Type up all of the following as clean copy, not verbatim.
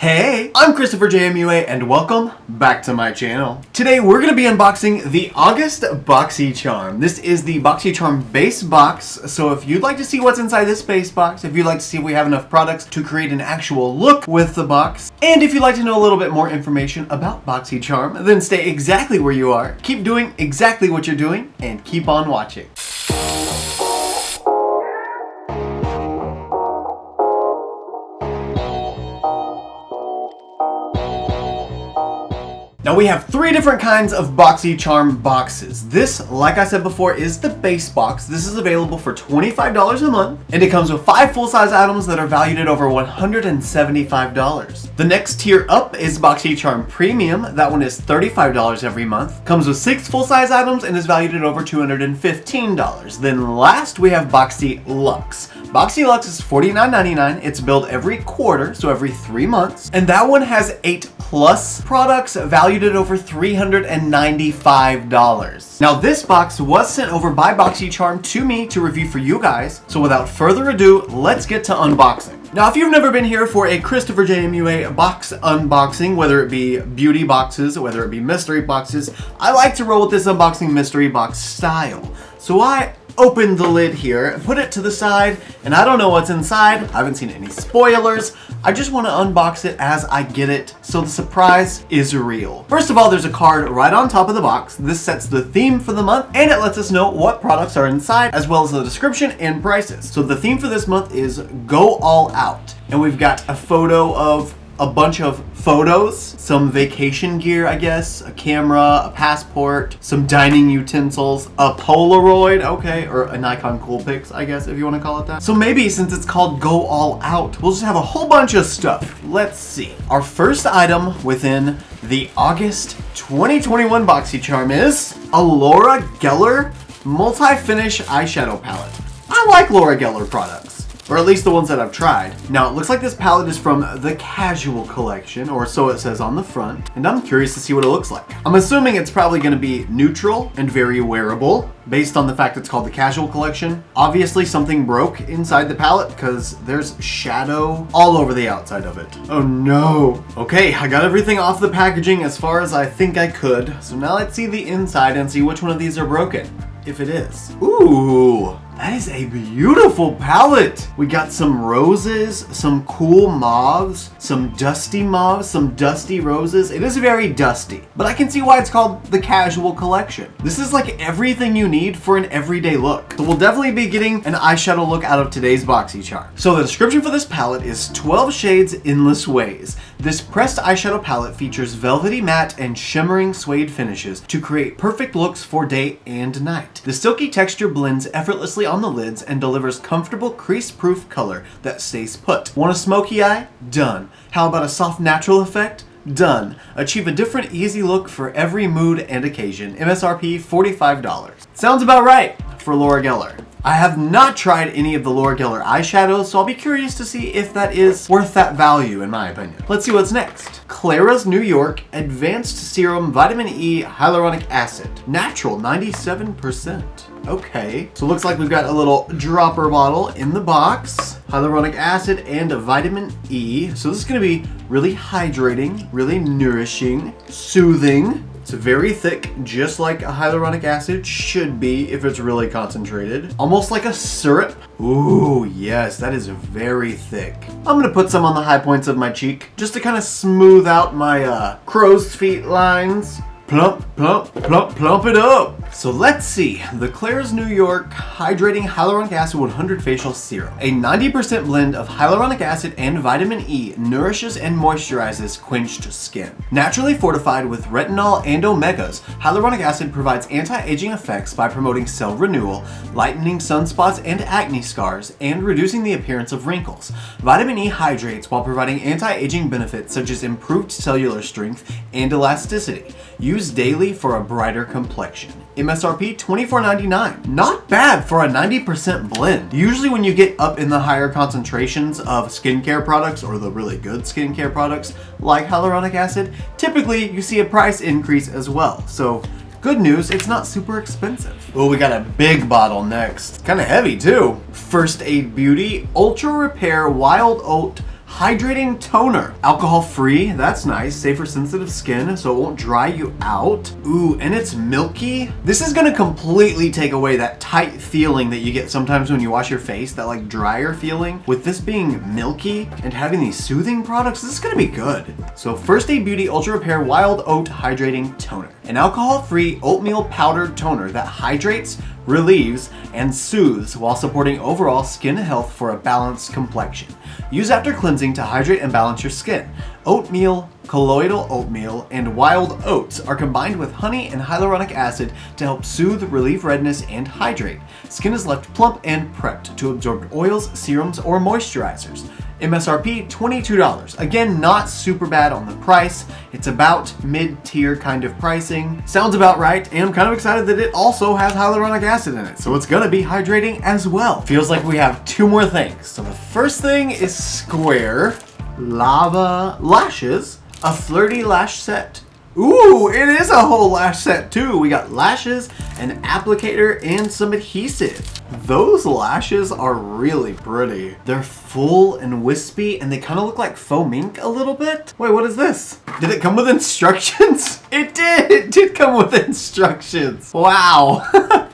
Hey, I'm ChristopherJMUA and welcome back to my channel. Today we're going to be unboxing the August Boxycharm. This is the Boxycharm base box, so if you'd like to see what's inside this base box, if you'd like to see if we have enough products to create an actual look with the box, and if you'd like to know a little bit more information about Boxycharm, then stay exactly where you are, keep doing exactly what you're doing, and keep on watching. Now we have three different kinds of Boxycharm boxes. This, like I said before, is the base box. This is available for $25 a month, and it comes with 5 full-size items that are valued at over $175. The next tier up is Boxycharm Premium. That one is $35 every month. Comes with 6 full-size items and is valued at over $215. Then last we have Boxy Luxe. Boxy Luxe is $49.99. It's billed every quarter, so every 3 months. And that one has 8 plus products valued at over $395. Now this box was sent over by Boxycharm to me to review for you guys. So without further ado, let's get to unboxing. Now, if you've never been here for a ChristopherJMUA box unboxing, whether it be beauty boxes, whether it be mystery boxes, I like to roll with this unboxing mystery box style. So I opened the lid here, put it to the side, and I don't know what's inside. I haven't seen any spoilers. I just want to unbox it as I get it, so the surprise is real. First of all, there's a card right on top of the box. This sets the theme for the month, and it lets us know what products are inside, as well as the description and prices. So the theme for this month is Go All Out. And we've got a photo of a bunch of photos, some vacation gear, I guess, a camera, a passport, some dining utensils, a Polaroid, okay, or a Nikon Coolpix, I guess, if you want to call it that. So maybe since it's called Go All Out, we'll just have a whole bunch of stuff. Let's see. Our first item within the August 2021 Boxycharm is a Laura Geller multi-finish eyeshadow palette. I like Laura Geller products, or at least the ones that I've tried. Now, it looks like this palette is from the Casual collection, or so it says on the front, and I'm curious to see what it looks like. I'm assuming it's probably going to be neutral and very wearable, based on the fact it's called the Casual collection. Obviously, something broke inside the palette because there's shadow all over the outside of it. Oh no. Okay, I got everything off the packaging as far as I think I could. So now let's see the inside and see which one of these are broken, if it is. Ooh. That is a beautiful palette. We got some roses, some cool mauves, some dusty roses. It is very dusty, but I can see why it's called the Casual collection. This is like everything you need for an everyday look. So we'll definitely be getting an eyeshadow look out of today's Boxycharm. So the description for this palette is 12 shades endless ways. This pressed eyeshadow palette features velvety matte and shimmering suede finishes to create perfect looks for day and night. The silky texture blends effortlessly on the lids and delivers comfortable crease-proof color that stays put. Want a smoky eye? Done. How about a soft natural effect? Done. Achieve a different easy look for every mood and occasion. MSRP $45. Sounds about right for Laura Geller. I have not tried any of the Laura Geller eyeshadows, so I'll be curious to see if that is worth that value in my opinion. Let's see what's next. Clara's New York Advanced Serum Vitamin E Hyaluronic Acid. Natural 97%. Okay, so it looks like we've got a little dropper bottle in the box. Hyaluronic acid and a vitamin E. So this is gonna be really hydrating, really nourishing, soothing. It's very thick, just like a hyaluronic acid should be if it's really concentrated. Almost like a syrup. Ooh, yes, that is very thick. I'm gonna put some on the high points of my cheek just to kind of smooth out my crow's feet lines. Plump, plump, plump, plump it up. So let's see. The Claire's New York Hydrating Hyaluronic Acid 100 Facial Serum. A 90% blend of hyaluronic acid and vitamin E nourishes and moisturizes quenched skin. Naturally fortified with retinol and omegas, hyaluronic acid provides anti-aging effects by promoting cell renewal, lightening sunspots and acne scars, and reducing the appearance of wrinkles. Vitamin E hydrates while providing anti-aging benefits such as improved cellular strength and elasticity. Use daily for a brighter complexion. MSRP $24.99. Not bad for a 90% blend. Usually when you get up in the higher concentrations of skincare products, or the really good skincare products like hyaluronic acid, typically you see a price increase as well. So good news, it's not super expensive. Oh, we got a big bottle next. Kind of heavy too. First Aid Beauty Ultra Repair Wild Oat hydrating toner. Alcohol free, that's nice. Safe for sensitive skin, so it won't dry you out. Ooh, and it's milky. This is gonna completely take away that tight feeling that you get sometimes when you wash your face, that like drier feeling. With this being milky and having these soothing products, this is gonna be good. So First Aid Beauty Ultra Repair Wild Oat Hydrating Toner. An alcohol-free oatmeal powdered toner that hydrates, relieves, and soothes while supporting overall skin health for a balanced complexion. Use after cleansing to hydrate and balance your skin. Oatmeal, colloidal oatmeal, and wild oats are combined with honey and hyaluronic acid to help soothe, relieve redness, and hydrate. Skin is left plump and prepped to absorb oils, serums, or moisturizers. MSRP $22. Again, not super bad on the price. It's about mid-tier kind of pricing. Sounds about right, and I'm kind of excited that it also has hyaluronic acid in it, so it's gonna be hydrating as well. Feels like we have two more things. So the first thing is Square Lava Lashes, a flirty lash set. Ooh, it is a whole lash set too. We got lashes, an applicator, and some adhesive. Those lashes are really pretty. They're full and wispy, and they kind of look like faux mink a little bit. Wait, what is this? Did it come with instructions? It did! It did come with instructions. Wow.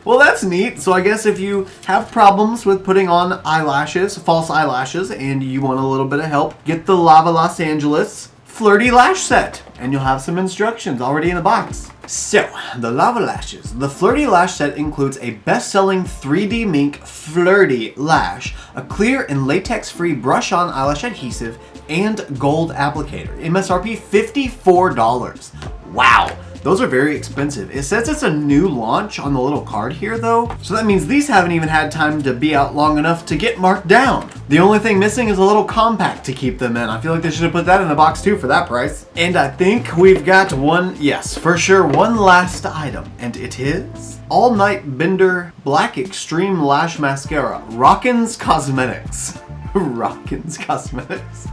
Well, that's neat. So I guess if you have problems with putting on eyelashes, false eyelashes, and you want a little bit of help, get the Lava Los Angeles Flirty Lash Set, and you'll have some instructions already in the box. So, the Lava Lashes. The Flirty Lash Set includes a best-selling 3D Mink Flirty Lash, a clear and latex-free brush-on eyelash adhesive, and gold applicator. MSRP $54. Wow! Those are very expensive. It says it's a new launch on the little card here though, so that means these haven't even had time to be out long enough to get marked down. The only thing missing is a little compact to keep them in. I feel like they should have put that in the box too for that price. And I think we've got one, yes, for sure, one last item, and it is All Night Bender Black Extreme Lash Mascara, Rockins Cosmetics. Rockins Cosmetics.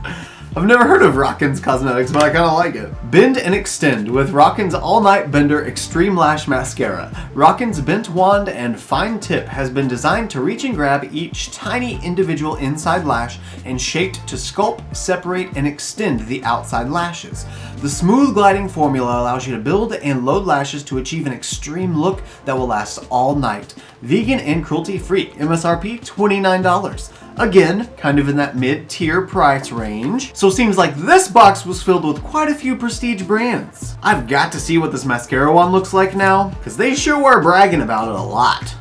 I've never heard of Rockins Cosmetics, but I kind of like it. Bend and extend with Rockins All Night Bender Extreme Lash Mascara. Rockins bent wand and fine tip has been designed to reach and grab each tiny individual inside lash and shaped to sculpt, separate, and extend the outside lashes. The smooth gliding formula allows you to build and load lashes to achieve an extreme look that will last all night. Vegan and cruelty-free. MSRP $29. Again, kind of in that mid-tier price range. So it seems like this box was filled with quite a few prestige brands. I've got to see what this mascara one looks like now, because they sure were bragging about it a lot.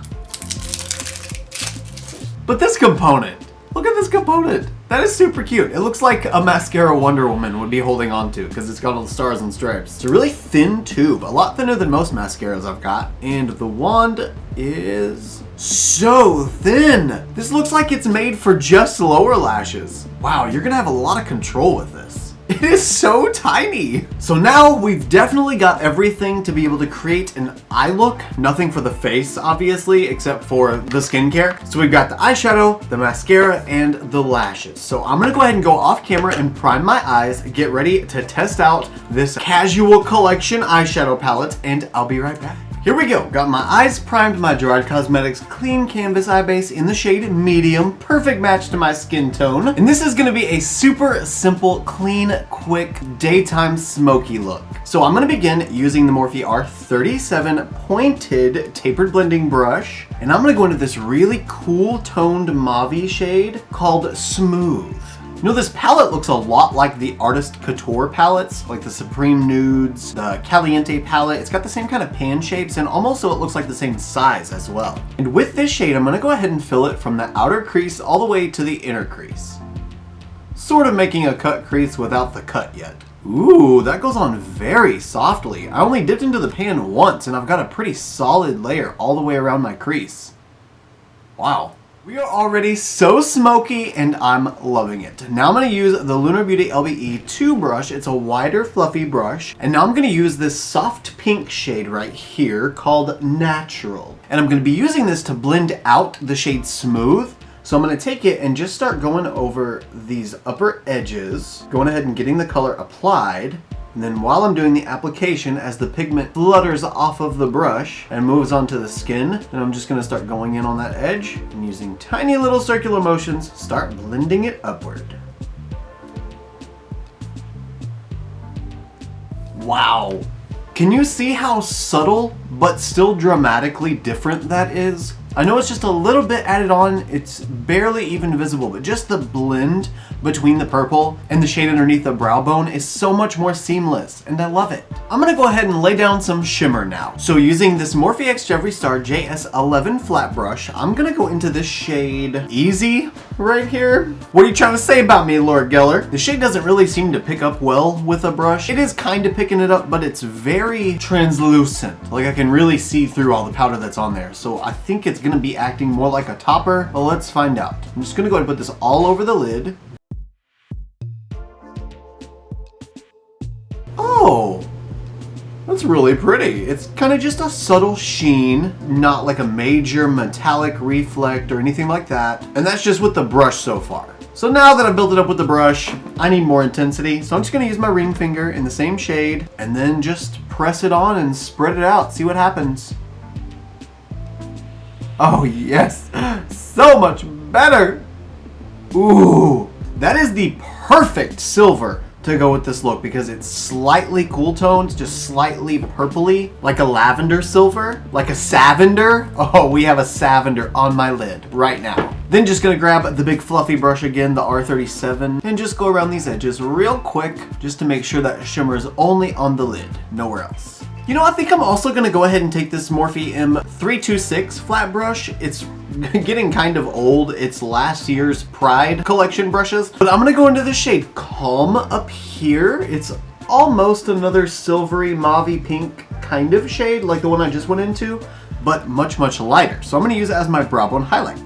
But this component, look at this component. That is super cute. It looks like a mascara Wonder Woman would be holding on to because it's got all the stars and stripes. It's a really thin tube, a lot thinner than most mascaras I've got. And the wand is so thin. This looks like it's made for just lower lashes. Wow, you're gonna have a lot of control with this. It is so tiny. So now we've definitely got everything to be able to create an eye look. Nothing for the face, obviously, except for the skincare. So we've got the eyeshadow, the mascara, and the lashes. So I'm gonna go ahead and go off camera and prime my eyes, get ready to test out this Casual Collection eyeshadow palette, and I'll be right back. Here we go. Got my eyes primed, my Gerard Cosmetics clean canvas eye base in the shade medium, perfect match to my skin tone. And this is gonna be a super simple, clean, quick, daytime smoky look. So I'm gonna begin using the Morphe R37 pointed tapered blending brush, and I'm gonna go into this really cool toned mauve shade called Smooth. You know, this palette looks a lot like the Artist Couture palettes, like the Supreme Nudes, the Caliente palette. It's got the same kind of pan shapes, and almost so it looks like the same size as well. And with this shade, I'm gonna go ahead and fill it from the outer crease all the way to the inner crease. Sort of making a cut crease without the cut yet. Ooh, that goes on very softly. I only dipped into the pan once, and I've got a pretty solid layer all the way around my crease. Wow. We are already so smoky, and I'm loving it. Now I'm going to use the Lunar Beauty LBE 2 brush. It's a wider, fluffy brush. And now I'm going to use this soft pink shade right here called Natural. And I'm going to be using this to blend out the shade Smooth. So I'm going to take it and just start going over these upper edges, going ahead and getting the color applied. And then while I'm doing the application, as the pigment flutters off of the brush and moves onto the skin, then I'm just gonna start going in on that edge and using tiny little circular motions, start blending it upward. Wow. Can you see how subtle but still dramatically different that is? I know it's just a little bit added on, it's barely even visible, but just the blend between the purple and the shade underneath the brow bone is so much more seamless, and I love it. I'm gonna go ahead and lay down some shimmer now. So using this Morphe X Jeffree Star JS11 flat brush, I'm gonna go into this shade Easy right here. What are you trying to say about me, Lord Geller? The shade doesn't really seem to pick up well with a brush. It is kind of picking it up, but it's very translucent. Like I can really see through all the powder that's on there. So I think it's gonna be acting more like a topper. Well, let's find out. I'm just gonna go ahead and put this all over the lid. Oh, that's really pretty. It's kind of just a subtle sheen, not like a major metallic reflect or anything like that. And that's just with the brush so far. So now that I've built it up with the brush, I need more intensity. So I'm just gonna use my ring finger in the same shade and then just press it on and spread it out. See what happens. Oh yes, so much better. Ooh, that is the perfect silver to go with this look because it's slightly cool toned, just slightly purpley, like a lavender silver, like a savender. Oh, we have a savender on my lid right now. Then just gonna grab the big fluffy brush again, the R37, and just go around these edges real quick just to make sure that shimmer is only on the lid, nowhere else. You know, I think I'm also gonna go ahead and take this Morphe M326 flat brush. It's getting kind of old. It's last year's Pride collection brushes, but I'm gonna go into the shade Calm up here. It's almost another silvery mauve pink kind of shade like the one I just went into, but much, much lighter. So I'm gonna use it as my brow bone highlight.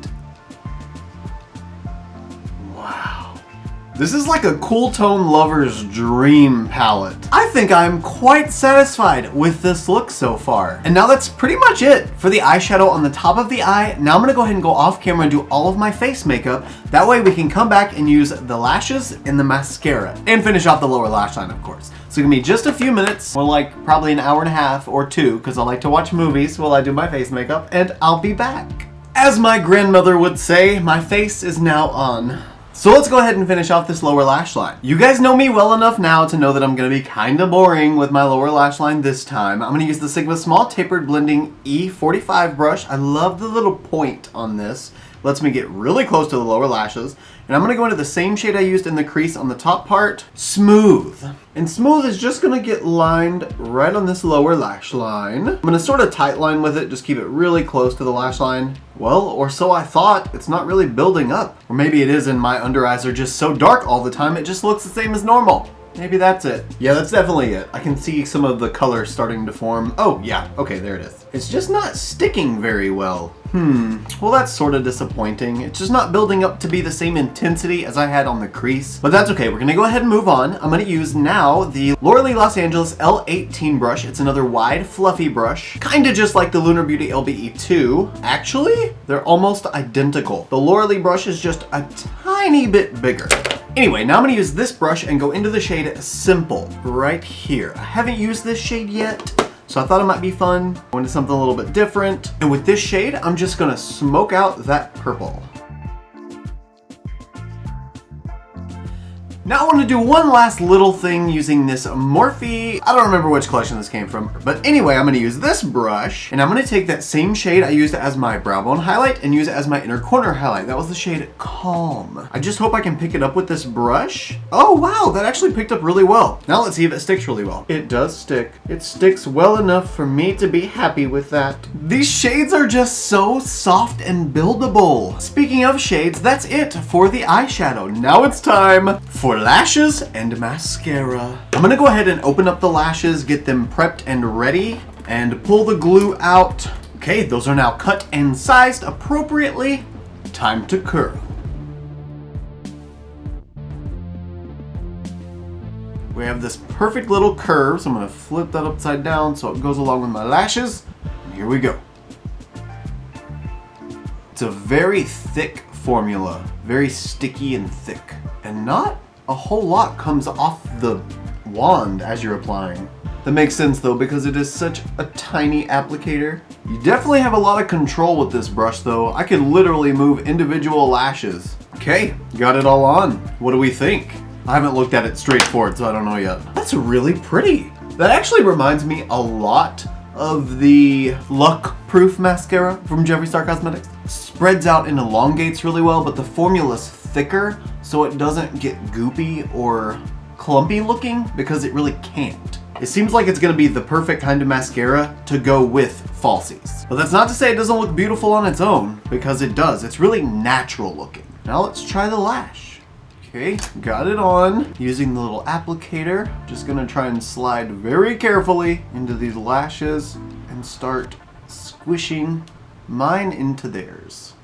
This is like a cool tone lover's dream palette. I think I'm quite satisfied with this look so far. And now that's pretty much it for the eyeshadow on the top of the eye. Now I'm gonna go ahead and go off camera and do all of my face makeup. That way we can come back and use the lashes and the mascara and finish off the lower lash line, of course. So it's gonna be just a few minutes, more like probably an hour and a half or two, because I like to watch movies while I do my face makeup, and I'll be back. As my grandmother would say, my face is now on. So let's go ahead and finish off this lower lash line. You guys know me well enough now to know that I'm gonna be kinda boring with my lower lash line this time. I'm gonna use the Sigma Small Tapered Blending E45 brush. I love the little point on this. Lets me get really close to the lower lashes. And I'm gonna go into the same shade I used in the crease on the top part, Smooth. And Smooth is just gonna get lined right on this lower lash line. I'm gonna sort of tight line with it, just keep it really close to the lash line. Well, or so I thought. It's not really building up. Or maybe it is, and my under eyes are just so dark all the time, it just looks the same as normal. Maybe that's it. Yeah, that's definitely it. I can see some of the color starting to form. Oh, yeah, okay, there it is. It's just not sticking very well. Well, that's sort of disappointing. It's just not building up to be the same intensity as I had on the crease. But that's okay, we're gonna go ahead and move on. I'm gonna use now the Laura Lee Los Angeles L18 brush. It's another wide, fluffy brush. Kinda just like the Lunar Beauty LBE2. Actually, they're almost identical. The Laura Lee brush is just a tiny bit bigger. Anyway, now I'm gonna use this brush and go into the shade Simple right here. I haven't used this shade yet, so I thought it might be fun. Go into something a little bit different. And with this shade, I'm just gonna smoke out that purple. Now I want to do one last little thing using this Morphe, I don't remember which collection this came from, but anyway, I'm going to use this brush, and I'm going to take that same shade I used as my brow bone highlight and use it as my inner corner highlight. That was the shade Calm. I just hope I can pick it up with this brush. Oh wow, that actually picked up really well. Now let's see if it sticks really well. It does stick. It sticks well enough for me to be happy with that. These shades are just so soft and buildable. Speaking of shades, that's it for the eyeshadow. Now it's time for lashes and mascara. I'm gonna go ahead and open up the lashes, get them prepped and ready, and pull the glue out. Okay, those are now cut and sized appropriately. Time to curl. We have this perfect little curve, so I'm gonna flip that upside down so it goes along with my lashes. And here we go. It's a very thick formula, very sticky and thick, and not a whole lot comes off the wand as you're applying. That makes sense though, because it is such a tiny applicator. You definitely have a lot of control with this brush though. I can literally move individual lashes. Okay, got it all on. What do we think? I haven't looked at it straightforward, so I don't know yet. That's really pretty. That actually reminds me a lot of the Luck Proof mascara from Gerard Cosmetics. Spreads out and elongates really well, but the formula's thicker, so it doesn't get goopy or clumpy looking because it really can't. It seems like it's gonna be the perfect kind of mascara to go with falsies. But that's not to say it doesn't look beautiful on its own, because it does. It's really natural looking. Now let's try the lash. Okay, got it on. Using the little applicator, just gonna try and slide very carefully into these lashes and start squishing mine into theirs.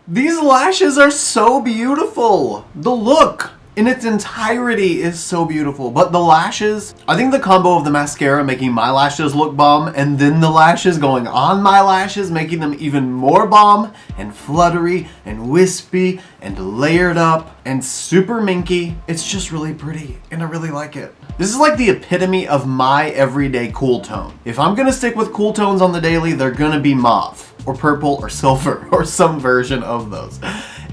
These lashes are so beautiful. The look in its entirety is so beautiful, but the lashes, I think the combo of the mascara making my lashes look bomb and then the lashes going on my lashes making them even more bomb and fluttery and wispy and layered up and super minky. It's just really pretty and I really like it. This is like the epitome of my everyday cool tone. If I'm gonna stick with cool tones on the daily, they're gonna be mauve or purple or silver or some version of those.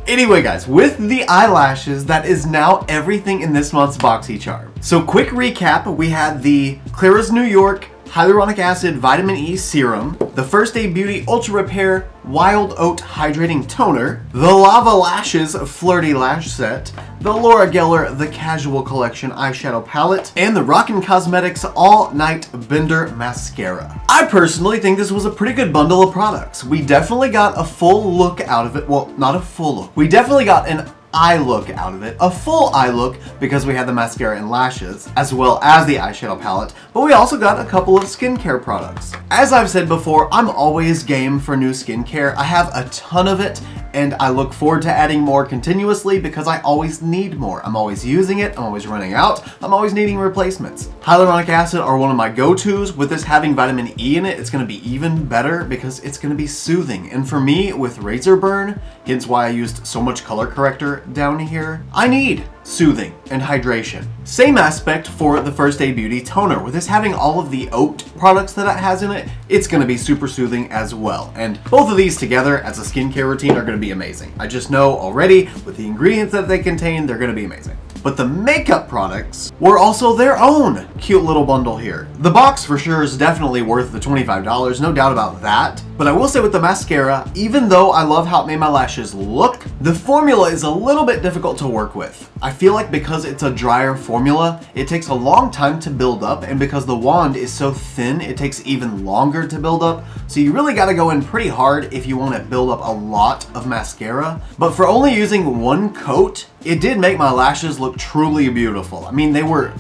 Anyway guys, with the eyelashes, that is now everything in this month's Boxycharm. So quick recap, we had the Clara's New York Hyaluronic Acid Vitamin E Serum, the First Aid Beauty Ultra Repair Wild Oat Hydrating Toner, the Lava Lashes Flirty Lash Set, the Laura Geller The Casual Collection Eyeshadow Palette, and the Rockin' Cosmetics All Night Bender Mascara. I personally think this was a pretty good bundle of products. We definitely got a full look out of it. Well, not a full look. We definitely got an eye look out of it, a full eye look because we had the mascara and lashes as well as the eyeshadow palette, but we also got a couple of skincare products. As I've said before, I'm always game for new skincare. I have a ton of it and I look forward to adding more continuously because I always need more. I'm always using it, I'm always running out, I'm always needing replacements. Hyaluronic acid are one of my go-tos. With this having vitamin E in it, it's gonna be even better because it's gonna be soothing. And for me, with razor burn, hence why I used so much color corrector down here, I need soothing and hydration. Same aspect for the First Aid Beauty Toner. With this having all of the oat products that it has in it, it's gonna be super soothing as well. And both of these together as a skincare routine are gonna be amazing. I just know already with the ingredients that they contain, they're gonna be amazing. But the makeup products were also their own cute little bundle here. The box for sure is definitely worth the $25, no doubt about that. But I will say with the mascara, even though I love how it made my lashes look, the formula is a little bit difficult to work with. I feel like because it's a drier formula, it takes a long time to build up, and because the wand is so thin, it takes even longer to build up. So you really gotta go in pretty hard if you wanna build up a lot of mascara. But for only using one coat, it did make my lashes look truly beautiful. I mean,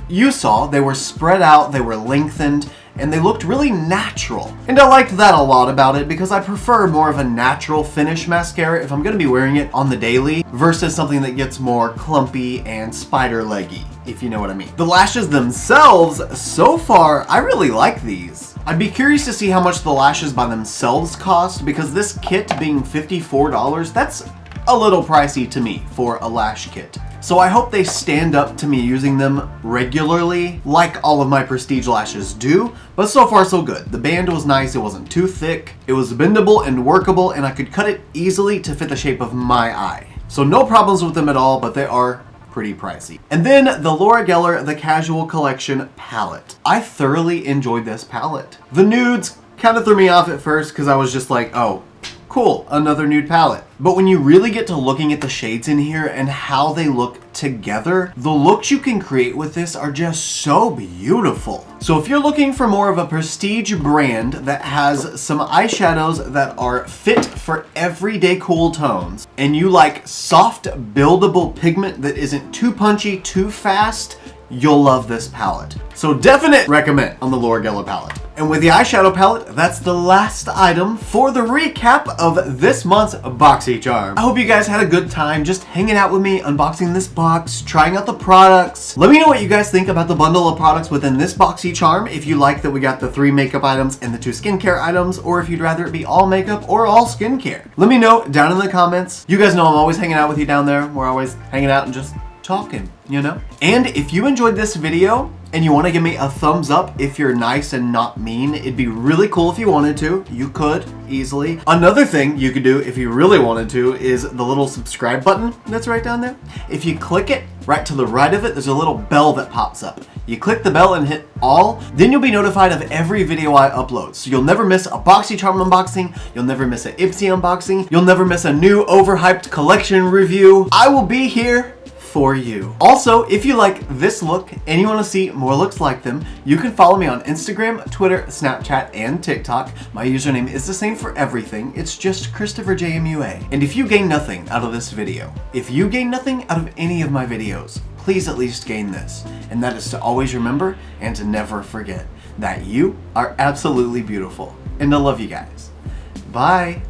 you saw, they were spread out, they were lengthened, and they looked really natural. And I liked that a lot about it because I prefer more of a natural finish mascara if I'm gonna be wearing it on the daily versus something that gets more clumpy and spider leggy, if you know what I mean. The lashes themselves, so far, I really like these. I'd be curious to see how much the lashes by themselves cost because this kit being $54, that's a little pricey to me for a lash kit. So I hope they stand up to me using them regularly like all of my prestige lashes do, but so far so good. The band was nice, it wasn't too thick, it was bendable and workable, and I could cut it easily to fit the shape of my eye. So no problems with them at all, but they are pretty pricey. And then the Laura Geller The Casual Collection palette. I thoroughly enjoyed this palette. The nudes kind of threw me off at first because I was just like, oh, cool, another nude palette. But when you really get to looking at the shades in here and how they look together, the looks you can create with this are just so beautiful. So if you're looking for more of a prestige brand that has some eyeshadows that are fit for everyday cool tones, and you like soft, buildable pigment that isn't too punchy, too fast, you'll love this palette. So definite recommend on the Laura Geller palette. And with the eyeshadow palette, that's the last item for the recap of this month's Boxycharm. I hope you guys had a good time just hanging out with me, unboxing this box, trying out the products. Let me know what you guys think about the bundle of products within this Boxycharm. If you like that we got the 3 makeup items and the 2 skincare items, or if you'd rather it be all makeup or all skincare. Let me know down in the comments. You guys know I'm always hanging out with you down there. We're always hanging out and just talking, you know? And if you enjoyed this video and you want to give me a thumbs up if you're nice and not mean, it'd be really cool if you wanted to. You could easily. Another thing you could do if you really wanted to is the little subscribe button that's right down there. If you click it, Right to the right of it, there's a little bell that pops up. You click the bell and hit all, then you'll be notified of every video I upload. So you'll never miss a Boxycharm unboxing, you'll never miss an Ipsy unboxing, you'll never miss a new overhyped collection review. I will be here for you. Also, if you like this look and you want to see more looks like them, you can follow me on Instagram, Twitter, Snapchat, and TikTok. My username is the same for everything. It's just ChristopherJMUA. And if you gain nothing out of this video, if you gain nothing out of any of my videos, please at least gain this. And that is to always remember and to never forget that you are absolutely beautiful. And I love you guys. Bye.